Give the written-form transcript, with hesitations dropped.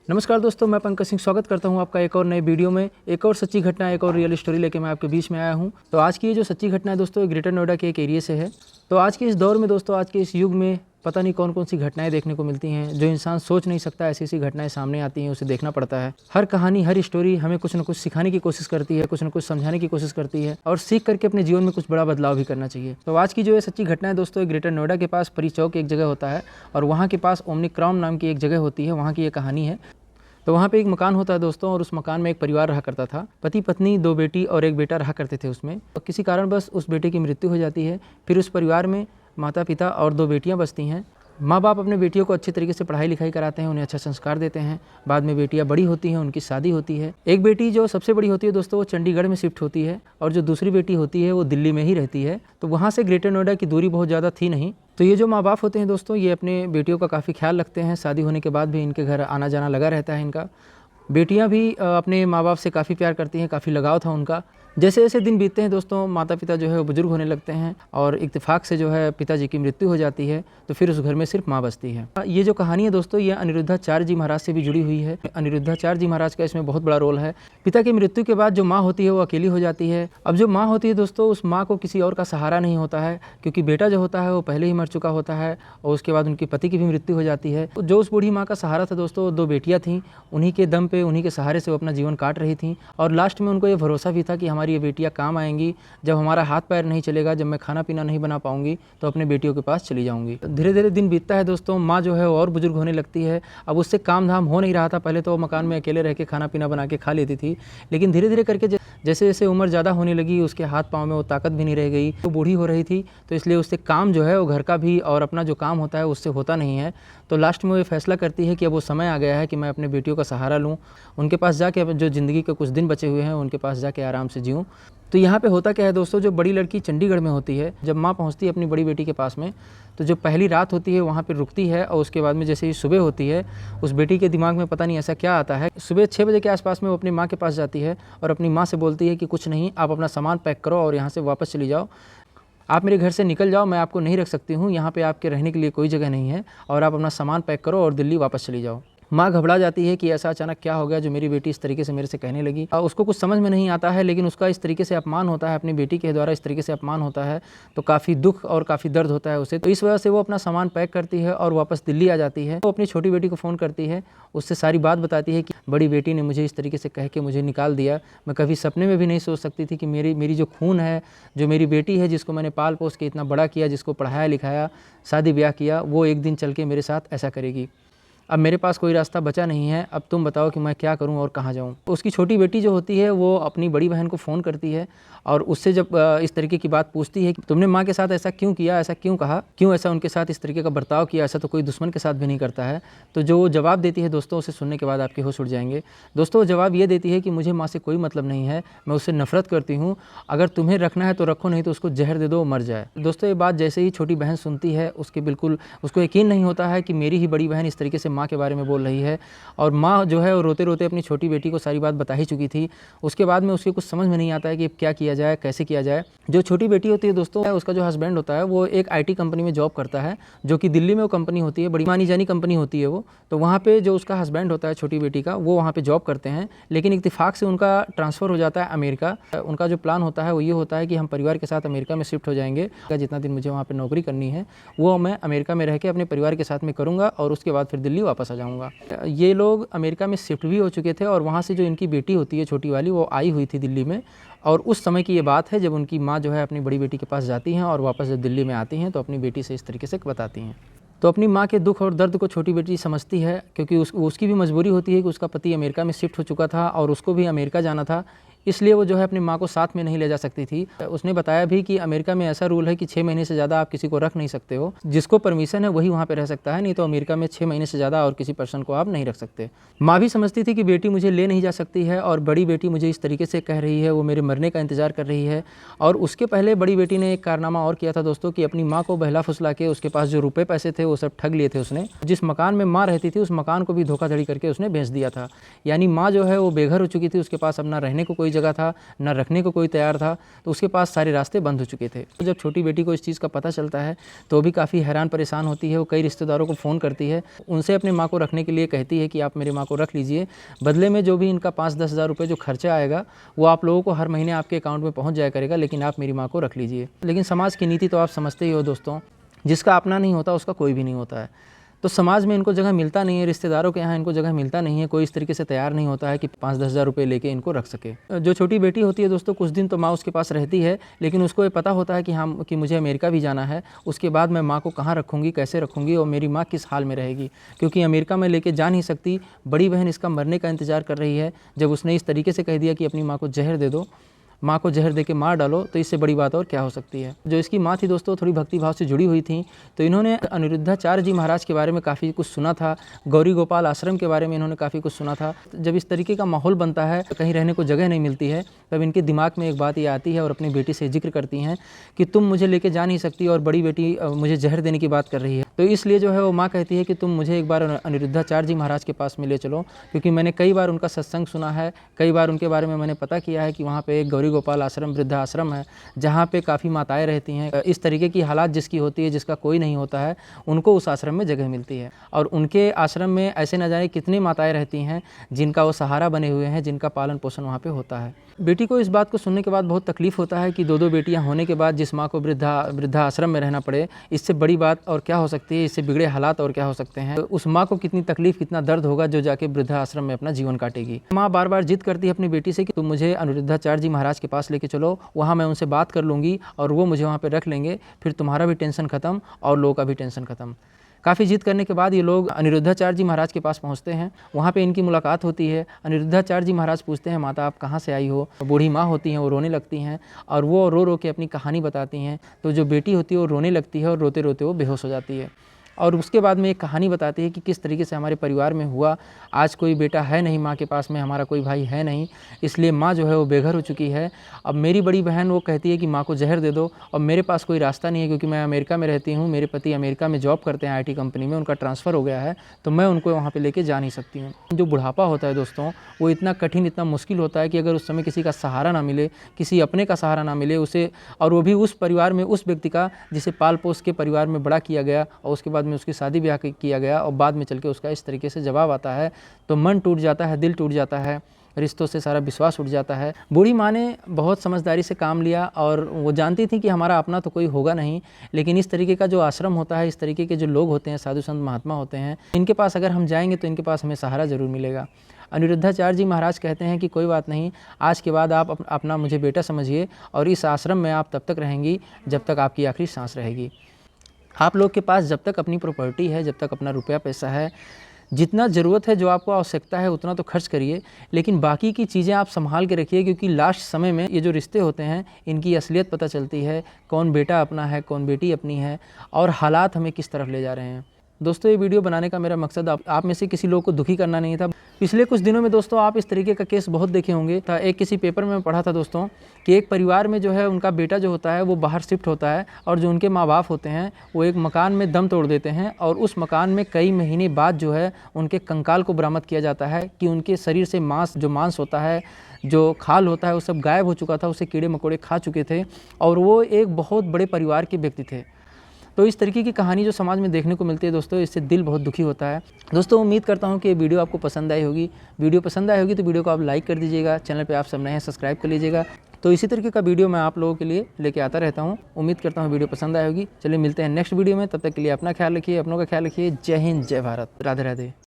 नमस्कार दोस्तों, मैं पंकज सिंह स्वागत करता हूं आपका एक और नए वीडियो में। एक और सच्ची घटना, एक और रियल स्टोरी लेके मैं आपके बीच में आया हूं। तो आज की ये जो सच्ची घटना है दोस्तों, ग्रेटर नोएडा के एक एरिया से है। तो आज के इस दौर में दोस्तों, आज के इस युग में पता नहीं कौन कौन सी घटनाएं देखने को मिलती हैं जो इंसान सोच नहीं सकता। ऐसी ऐसी घटनाएं सामने आती हैं, उसे देखना पड़ता है। हर कहानी, हर स्टोरी हमें कुछ न कुछ सिखाने की कोशिश करती है, कुछ न कुछ समझाने की कोशिश करती है और सीख करके अपने जीवन में कुछ बड़ा बदलाव भी करना चाहिए। तो आज की जो ये सच्ची घटना है दोस्तों, ग्रेटर नोएडा के पास परी चौक एक जगह होता है और वहाँ के पास ओमनी क्राउन नाम की एक जगह होती है। वहाँ की ये कहानी है। तो वहाँ पे एक मकान होता है दोस्तों, और उस मकान में एक परिवार रहा करता था। पति पत्नी, 2 बेटी और 1 बेटा रहा करते थे उसमें। और किसी कारणवश उस बेटे की मृत्यु हो जाती है। फिर उस परिवार में माता पिता और 2 बेटियाँ बचती हैं। माँ बाप अपने बेटियों को अच्छे तरीके से पढ़ाई लिखाई कराते हैं, उन्हें अच्छा संस्कार देते हैं। बाद में बेटियाँ बड़ी होती हैं, उनकी शादी होती है। एक बेटी जो सबसे बड़ी होती है दोस्तों, वो चंडीगढ़ में शिफ्ट होती है और जो दूसरी बेटी होती है वो दिल्ली में ही रहती है। तो वहाँ से ग्रेटर नोएडा की दूरी बहुत ज़्यादा थी नहीं। तो ये जो माँ बाप होते हैं दोस्तों, ये अपने बेटियों का काफ़ी ख्याल रखते हैं। शादी होने के बाद भी इनके घर आना जाना लगा रहता है इनका। बेटियां भी अपने माँ बाप से काफ़ी प्यार करती हैं, काफ़ी लगाव था उनका। जैसे जैसे दिन बीतते हैं दोस्तों, माता पिता जो है वो बुजुर्ग होने लगते हैं और इत्तेफाक से जो है पिताजी की मृत्यु हो जाती है। तो फिर उस घर में सिर्फ माँ बचती है। ये जो कहानी है दोस्तों, ये अनिरुद्धाचार्य जी महाराज से भी जुड़ी हुई है। अनिरुद्धाचार्य जी महाराज का इसमें बहुत बड़ा रोल है। पिता की मृत्यु के बाद जो माँ होती है वो अकेली हो जाती है। अब जो माँ होती है दोस्तों, उस माँ को किसी और का सहारा नहीं होता है, क्योंकि बेटा जो होता है वो पहले ही मर चुका होता है और उसके बाद उनके पति की भी मृत्यु हो जाती है। जो उस बूढ़ी माँ का सहारा था दोस्तों, 2 बेटियाँ थीं। उन्हीं के दम पे, उन्हीं के सहारे से वो अपना जीवन काट रही थीं। और लास्ट में उनको ये भरोसा भी था कि हमारी ये बेटियाँ काम आएंगी। जब हमारा हाथ पैर नहीं चलेगा, जब मैं खाना पीना नहीं बना पाऊंगी, तो अपने बेटियों के पास चली जाऊंगी। धीरे धीरे दिन बीतता है दोस्तों, माँ जो है वो और बुजुर्ग होने लगती है। अब उससे काम धाम हो नहीं रहा था। पहले तो वो मकान में अकेले रह के खाना पीना बना के खा लेती थी, लेकिन धीरे धीरे करके जैसे जैसे उम्र ज़्यादा होने लगी, उसके हाथ पाँव में वो ताकत भी नहीं रह गई। वो बूढ़ी हो रही थी, तो इसलिए उससे काम जो है वो घर का भी और अपना जो काम होता है उससे होता नहीं है। तो लास्ट में वो फैसला करती है कि अब वो समय आ गया है कि मैं अपने बेटियों का सहारा लूँ, उनके पास जाके अब जो ज़िंदगी के कुछ दिन बचे हुए हैं उनके पास जाके आराम से जीऊँ। तो यहाँ पे होता क्या है दोस्तों, जो बड़ी लड़की चंडीगढ़ में होती है, जब माँ पहुँचती है अपनी बड़ी बेटी के पास में, तो जो पहली रात होती है वहाँ पे रुकती है और उसके बाद में जैसे ही सुबह होती है, उस बेटी के दिमाग में पता नहीं ऐसा क्या आता है। सुबह 6 बजे के आसपास में वो अपनी माँ के पास जाती है और अपनी माँ से बोलती है कि कुछ नहीं, आप अपना सामान पैक करो और यहाँ से वापस चली जाओ। आप मेरे घर से निकल जाओ, मैं आपको नहीं रख सकती हूँ, यहाँ पे आपके रहने के लिए कोई जगह नहीं है और आप अपना सामान पैक करो और दिल्ली वापस चली जाओ। माँ घबरा जाती है कि ऐसा अचानक क्या हो गया जो मेरी बेटी इस तरीके से मेरे से कहने लगी। उसको कुछ समझ में नहीं आता है, लेकिन उसका इस तरीके से अपमान होता है, अपनी बेटी के द्वारा इस तरीके से अपमान होता है, तो काफ़ी दुख और काफ़ी दर्द होता है उसे। तो इस वजह से वो अपना सामान पैक करती है और वापस दिल्ली आ जाती है। वो अपनी छोटी बेटी को फ़ोन करती है, उससे सारी बात बताती है कि बड़ी बेटी ने मुझे इस तरीके से कह के मुझे निकाल दिया। मैं कभी सपने में भी नहीं सोच सकती थी कि मेरी जो खून है, जो मेरी बेटी है, जिसको मैंने पाल पोस के इतना बड़ा किया, जिसको पढ़ाया लिखाया, शादी ब्याह किया, वो एक दिन चल के मेरे साथ ऐसा करेगी। अब मेरे पास कोई रास्ता बचा नहीं है, अब तुम बताओ कि मैं क्या करूं और कहाँ जाऊं। उसकी छोटी बेटी जो होती है वो अपनी बड़ी बहन को फ़ोन करती है और उससे जब इस तरीके की बात पूछती है कि तुमने माँ के साथ ऐसा क्यों किया, ऐसा क्यों कहा, क्यों ऐसा उनके साथ इस तरीके का बर्ताव किया, ऐसा तो कोई दुश्मन के साथ भी नहीं करता है। तो जो वो जवाब देती है दोस्तों, उसे सुनने के बाद आपके होश उड़ जाएंगे। दोस्तों वो जवाब ये देती है कि मुझे माँ से कोई मतलब नहीं है, मैं उससे नफरत करती हूँ, अगर तुम्हें रखना है तो रखो, नहीं तो उसको जहर दे दो, मर जाए। दोस्तों ये बात जैसे ही छोटी बहन सुनती है, उसको यकीन नहीं होता है कि मेरी ही बड़ी बहन इस तरीके से माँ के बारे में बोल रही है। और माँ जो है वो रोते रोते अपनी छोटी बेटी को सारी बात बता ही चुकी थी। उसके बाद में उसके कुछ समझ में नहीं आता है कि क्या किया जाए, कैसे किया जाए। जो छोटी बेटी होती है दोस्तों, उसका जो हस्बैंड होता है वो एक IT कंपनी में जॉब करता है, जो कि दिल्ली में वो कंपनी होती है, बड़ी मानी जानी कंपनी होती है वो। तो वहाँ पे जो उसका हस्बैंड होता है छोटी बेटी का, वो वहाँ पे जॉब करते हैं, लेकिन इत्तेफाक से उनका ट्रांसफ़र हो जाता है अमेरिका। उनका जो प्लान होता है वो ये होता है कि हम परिवार के साथ अमेरिका में शिफ्ट हो जाएंगे। जितना दिन मुझे वहाँ पर नौकरी करनी है वो मैं अमेरिका में रह के अपने परिवार के साथ में करूँगा और उसके बाद फिर दिल्ली वापस आ जाऊँगा। ये लोग अमेरिका में शिफ्ट भी हो चुके थे और वहाँ से जो इनकी बेटी होती है छोटी वाली, वो आई हुई थी दिल्ली में। और उस समय की ये बात है जब उनकी माँ जो है अपनी बड़ी बेटी के पास जाती हैं और वापस जब दिल्ली में आती हैं तो अपनी बेटी से इस तरीके से बताती हैं। तो अपनी माँ के दुख और दर्द को छोटी बेटी समझती है, क्योंकि उसकी भी मजबूरी होती है कि उसका पति अमेरिका में शिफ्ट हो चुका था और उसको भी अमेरिका जाना था, इसलिए वो जो है अपनी माँ को साथ में नहीं ले जा सकती थी। उसने बताया भी कि अमेरिका में ऐसा रूल है कि 6 महीने से ज़्यादा आप किसी को रख नहीं सकते हो, जिसको परमिशन है वही वहाँ पे रह सकता है, नहीं तो अमेरिका में 6 महीने से ज़्यादा और किसी पर्सन को आप नहीं रख सकते। माँ भी समझती थी कि बेटी मुझे ले नहीं जा सकती है और बड़ी बेटी मुझे इस तरीके से कह रही है, वो मेरे मरने का इंतज़ार कर रही है। और उसके पहले बड़ी बेटी ने एक कारनामा और किया था दोस्तों, कि अपनी माँ को बहला फुसला के उसके पास जो रुपये पैसे थे वो सब ठग लिए थे उसने। जिस मकान में माँ रहती थी उस मकान को भी धोखाधड़ी करके उसने बेच दिया था। यानी माँ जो है वो बेघर हो चुकी थी, उसके पास अपना रहने को कोई जगह था, न रखने को कोई तैयार था, तो उसके पास सारे रास्ते बंद हो चुके थे। तो जब छोटी बेटी को इस चीज़ का पता चलता है तो भी काफ़ी हैरान परेशान होती है। वो कई रिश्तेदारों को फ़ोन करती है, उनसे अपनी माँ को रखने के लिए कहती है कि आप मेरी माँ को रख लीजिए, बदले में जो भी इनका 5-10 हज़ार रुपये जो खर्चा आएगा वो आप लोगों को हर महीने आपके अकाउंट में पहुँच जाया करेगा, लेकिन आप मेरी माँ को रख लीजिए। लेकिन समाज की नीति तो आप समझते ही हो दोस्तों, जिसका अपना नहीं होता उसका कोई भी नहीं होता है। तो समाज में इनको जगह मिलता नहीं है, रिश्तेदारों के यहाँ इनको जगह मिलता नहीं है, कोई इस तरीके से तैयार नहीं होता है कि 5-10 हज़ार रुपये लेके इनको रख सके। जो छोटी बेटी होती है दोस्तों, कुछ दिन तो माँ उसके पास रहती है, लेकिन उसको ये पता होता है कि मुझे अमेरिका भी जाना है। उसके बाद मैं माँ को कहाँ रखूँगी, कैसे रखूँगी और मेरी माँ किस हाल में रहेगी, क्योंकि अमेरिका में लेके जा नहीं सकती। बड़ी बहन इसका मरने का इंतज़ार कर रही है। जब उसने इस तरीके से कह दिया कि अपनी माँ को जहर दे दो, माँ को जहर देके मार डालो, तो इससे बड़ी बात और क्या हो सकती है। जो इसकी माँ थी दोस्तों, थोड़ी भक्ति भाव से जुड़ी हुई थी, तो इन्होंने अनिरुद्धाचार्य जी महाराज के बारे में काफ़ी कुछ सुना था, गौरी गोपाल आश्रम के बारे में इन्होंने काफ़ी कुछ सुना था। जब इस तरीके का माहौल बनता है, कहीं रहने को जगह नहीं मिलती है, तब इनके दिमाग में एक बात ये आती है और अपनी बेटी से जिक्र करती हैं कि तुम मुझे लेके जा नहीं सकती और बड़ी बेटी मुझे जहर देने की बात कर रही है। तो इसलिए जो है वो माँ कहती है कि तुम मुझे एक बार अनिरुद्धाचार्य जी महाराज के पास में ले चलो, क्योंकि मैंने कई बार उनका सत्संग सुना है, कई बार उनके बारे में मैंने पता किया है कि वहाँ पे एक गौरी गोपाल आश्रम, वृद्धा आश्रम है, जहाँ पे काफ़ी माताएं रहती हैं। इस तरीके की हालात जिसकी होती है, जिसका कोई नहीं होता है, उनको उस आश्रम में जगह मिलती है। और उनके आश्रम में ऐसे न जाने कितनी माताएं रहती हैं जिनका वो सहारा बने हुए हैं, जिनका पालन पोषण वहाँ पे होता है। बेटी को इस बात को सुनने के बाद बहुत तकलीफ़ होता है कि 2-2 बेटियां होने के बाद जिस माँ को वृद्धा आश्रम में रहना पड़े, इससे बड़ी बात और क्या हो सकती है, इससे बिगड़े हालात और क्या हो सकते हैं। उस माँ को कितनी तकलीफ़, कितना दर्द होगा जो जाके वृद्धा आश्रम में अपना जीवन काटेगी। माँ बार बार जिद करती है अपनी बेटी से कि तुम मुझे अनिरुद्धाचार्य जी महाराज के पास लेके चलो, वहाँ मैं उनसे बात कर लूँगी और वो मुझे वहाँ पर रख लेंगे, फिर तुम्हारा भी टेंशन ख़त्म और लोगों का भी टेंशन ख़त्म। काफ़ी जिद करने के बाद ये लोग अनिरुद्धाचार्य जी महाराज के पास पहुँचते हैं। वहाँ पे इनकी मुलाकात होती है। अनिरुद्धाचार्य जी महाराज पूछते हैं, माता आप कहाँ से आई हो? बूढ़ी माँ होती हैं, वो रोने लगती हैं और वो रो रो के अपनी कहानी बताती हैं। तो जो बेटी होती है वो रोने लगती है और रोते रोते वो बेहोश हो जाती है। और उसके बाद में एक कहानी बताती है कि किस तरीके से हमारे परिवार में हुआ। आज कोई बेटा है नहीं माँ के पास में, हमारा कोई भाई है नहीं, इसलिए माँ जो है वो बेघर हो चुकी है। अब मेरी बड़ी बहन वो कहती है कि माँ को जहर दे दो, और मेरे पास कोई रास्ता नहीं है क्योंकि मैं अमेरिका में रहती हूँ, मेरे पति अमेरिका में जॉब करते हैं, आईटी कंपनी में, उनका ट्रांसफ़र हो गया है, तो मैं उनको वहाँ पर लेके जा नहीं सकती हूँ। जो बुढ़ापा होता है दोस्तों, वो इतना कठिन, इतना मुश्किल होता है कि अगर उस समय किसी का सहारा ना मिले, किसी अपने का सहारा ना मिले उसे, और वो भी उस परिवार में उस व्यक्ति का जिसे पाल पोस के परिवार में बड़ा किया गया और उसके बाद में उसकी शादी ब्याह किया गया और बाद में चल के उसका इस तरीके से जवाब आता है, तो मन टूट जाता है, दिल टूट जाता है, रिश्तों से सारा विश्वास उठ जाता है। बूढ़ी माँ ने बहुत समझदारी से काम लिया और वो जानती थी कि हमारा अपना तो कोई होगा नहीं, लेकिन इस तरीके का जो आश्रम होता है, इस तरीके के जो लोग होते हैं, साधु संत महात्मा होते हैं, इनके पास अगर हम जाएंगे तो इनके पास हमें सहारा ज़रूर मिलेगा। अनिरुद्धाचार्य जी महाराज कहते हैं कि कोई बात नहीं, आज के बाद आप अपना मुझे बेटा समझिए और इस आश्रम में आप तब तक रहेंगी जब तक आपकी आखिरी सांस रहेगी। आप लोग के पास जब तक अपनी प्रॉपर्टी है, जब तक अपना रुपया पैसा है, जितना ज़रूरत है, जो आपको आवश्यकता है उतना तो खर्च करिए, लेकिन बाकी की चीज़ें आप संभाल के रखिए, क्योंकि लास्ट समय में ये जो रिश्ते होते हैं इनकी असलियत पता चलती है, कौन बेटा अपना है, कौन बेटी अपनी है और हालात हमें किस तरफ ले जा रहे हैं। दोस्तों ये वीडियो बनाने का मेरा मकसद आप में से किसी लोग को दुखी करना नहीं था। पिछले कुछ दिनों में दोस्तों आप इस तरीके का केस बहुत देखे होंगे। एक किसी पेपर में पढ़ा था दोस्तों कि एक परिवार में जो है उनका बेटा जो होता है वो बाहर शिफ्ट होता है और जो उनके माँ बाप होते हैं वो एक मकान में दम तोड़ देते हैं और उस मकान में कई महीने बाद जो है उनके कंकाल को बरामद किया जाता है कि उनके शरीर से मांस होता है, जो खाल होता है वो सब गायब हो चुका था, उसे कीड़े मकोड़े खा चुके थे और वो एक बहुत बड़े परिवार के व्यक्ति थे। तो इस तरीके की कहानी जो समाज में देखने को मिलती है दोस्तों, इससे दिल बहुत दुखी होता है। दोस्तों उम्मीद करता हूँ कि ये वीडियो आपको पसंद आई होगी। वीडियो पसंद आई होगी तो वीडियो को आप लाइक कर दीजिएगा, चैनल पे आप सब नए हैं सब्सक्राइब कर लीजिएगा। तो इसी तरीके का वीडियो मैं आप लोगों के लिए लेके आता रहता हूँ। उम्मीद करता हूँ वीडियो पसंद आई होगी। चलिए मिलते हैं नेक्स्ट वीडियो में, तब तक के लिए अपना ख्याल रखिए, अपनों का ख्याल रखिए। जय हिंद, जय भारत, राधे राधे।